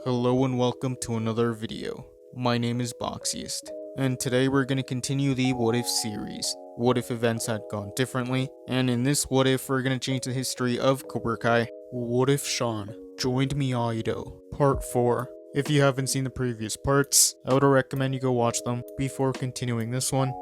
Hello and welcome to another video. My name is Boxiest, and today we're going to continue the What If series. What if events had gone differently? And in this What If, we're going to change the history of Cobra Kai. What if Shawn joined Miyagi-Do? Part 4. If you haven't seen the previous parts, I would recommend you go watch them before continuing this one.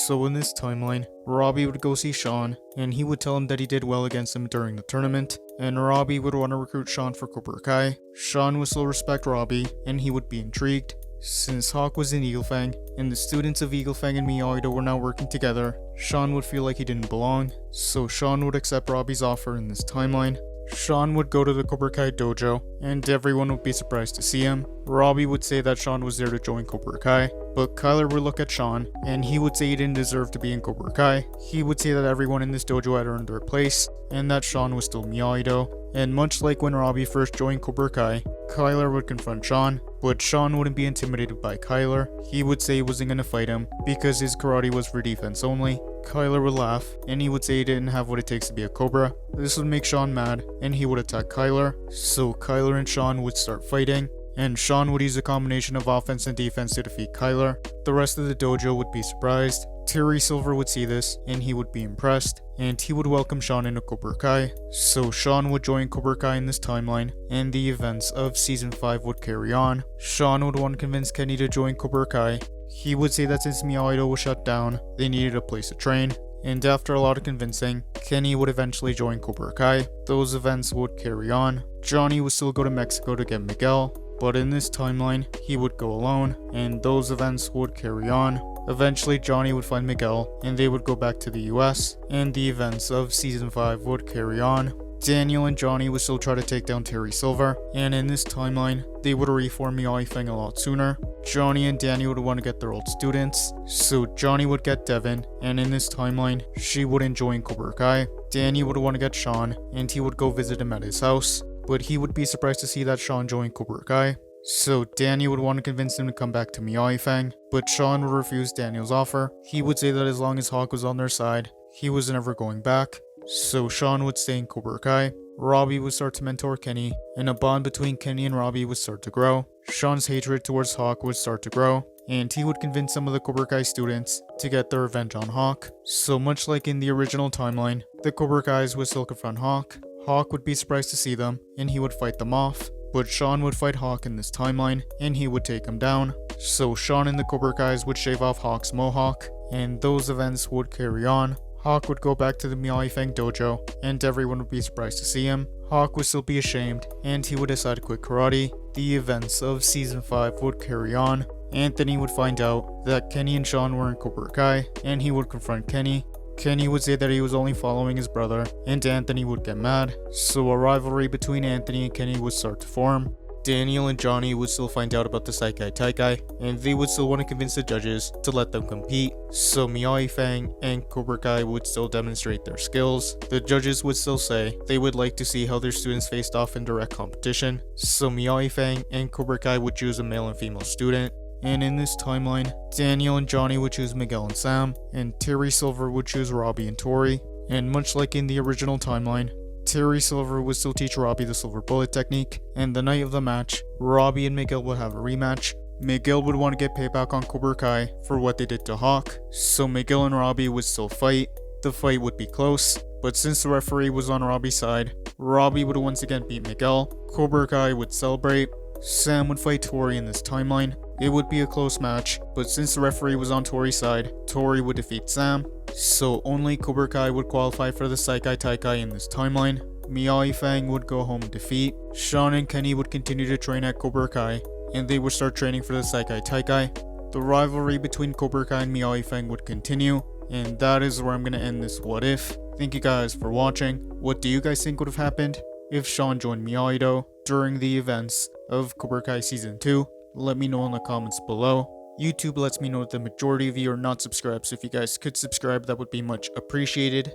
So in this timeline, Robbie would go see Shawn, and he would tell him that he did well against him during the tournament, and Robbie would want to recruit Shawn for Cobra Kai. Shawn would still respect Robbie, and he would be intrigued. Since Hawk was in Eagle Fang, and the students of Eagle Fang and Miyagi-Do were now working together, Shawn would feel like he didn't belong, so Shawn would accept Robbie's offer in this timeline. Shawn would go to the Cobra Kai dojo, and everyone would be surprised to see him. Robbie would say that Shawn was there to join Cobra Kai, but Kyler would look at Shawn, and he would say he didn't deserve to be in Cobra Kai. He would say that everyone in this dojo had earned their place, and that Shawn was still Miyagi-Do. And much like when Robbie first joined Cobra Kai, Kyler would confront Shawn, but Shawn wouldn't be intimidated by Kyler. He would say he wasn't gonna fight him, because his karate was for defense only. Kyler would laugh, and he would say he didn't have what it takes to be a Cobra. This would make Shawn mad, and he would attack Kyler. So Kyler and Shawn would start fighting, and Shawn would use a combination of offense and defense to defeat Kyler. The rest of the dojo would be surprised. Terry Silver would see this, and he would be impressed, and he would welcome Shawn into Cobra Kai. So Shawn would join Cobra Kai in this timeline, and the events of Season 5 would carry on. Shawn would want to convince Kenny to join Cobra Kai. He would say that since Miyagi-Do was shut down, they needed a place to train. And after a lot of convincing, Kenny would eventually join Cobra Kai. Those events would carry on. Johnny would still go to Mexico to get Miguel, but in this timeline, he would go alone, and those events would carry on. Eventually, Johnny would find Miguel, and they would go back to the US, and the events of Season 5 would carry on. Daniel and Johnny would still try to take down Terry Silver, and in this timeline, they would reform Miyagi-Fang a lot sooner. Johnny and Danny would want to get their old students, so Johnny would get Devin, and in this timeline, she wouldn't join Cobra Kai. Danny would want to get Shawn, and he would go visit him at his house, but he would be surprised to see that Shawn joined Cobra Kai. So Danny would want to convince him to come back to Miyagi-Fang, but Shawn would refuse Daniel's offer. He would say that as long as Hawk was on their side, he was never going back. So Shawn would stay in Cobra Kai. Robbie would start to mentor Kenny, and a bond between Kenny and Robbie would start to grow. Shawn's hatred towards Hawk would start to grow, and he would convince some of the Cobra Kai students to get their revenge on Hawk. So much like in the original timeline, the Cobra Kais would still confront Hawk. Hawk would be surprised to see them, and he would fight them off. But Shawn would fight Hawk in this timeline, and he would take him down. So Shawn and the Cobra Kais would shave off Hawk's mohawk, and those events would carry on. Hawk would go back to the Miyagi-Fang dojo, and everyone would be surprised to see him. Hawk would still be ashamed, and he would decide to quit karate. The events of Season 5 would carry on. Anthony would find out that Kenny and Shawn were in Cobra Kai, and he would confront Kenny. Kenny would say that he was only following his brother, and Anthony would get mad. So a rivalry between Anthony and Kenny would start to form. Daniel and Johnny would still find out about the Saikai Taikai, and they would still want to convince the judges to let them compete. So Miyagi-Fang and Cobra Kai would still demonstrate their skills. The judges would still say they would like to see how their students faced off in direct competition. So Miyagi-Fang and Cobra Kai would choose a male and female student. And in this timeline, Daniel and Johnny would choose Miguel and Sam, and Terry Silver would choose Robbie and Tori. And much like in the original timeline, Terry Silver would still teach Robbie the silver bullet technique, and the night of the match, Robbie and Miguel would have a rematch. Miguel would want to get payback on Cobra Kai for what they did to Hawk, so Miguel and Robbie would still fight. The fight would be close, but since the referee was on Robbie's side, Robbie would once again beat Miguel. Cobra Kai would celebrate. Sam would fight Tori in this timeline. It would be a close match, but since the referee was on Tori's side, Tori would defeat Sam. So only Cobra Kai would qualify for the Saikai Taikai in this timeline. Miyagi-Fang would go home in defeat. Shawn and Kenny would continue to train at Cobra Kai, and they would start training for the Saikai Taikai. The rivalry between Cobra Kai and Miyagi-Fang would continue, and that is where I'm going to end this What If. Thank you guys for watching. What do you guys think would have happened if Shawn joined Miyagi-Do during the events of Cobra Kai Season 2? Let me know in the comments below. YouTube lets me know that the majority of you are not subscribed, so if you guys could subscribe, that would be much appreciated.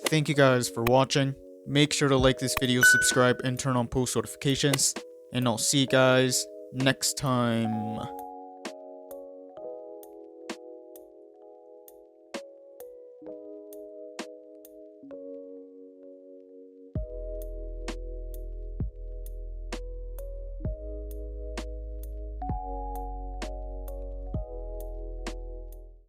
Thank you guys for watching. Make sure to like this video, subscribe, and turn on post notifications. And I'll see you guys next time.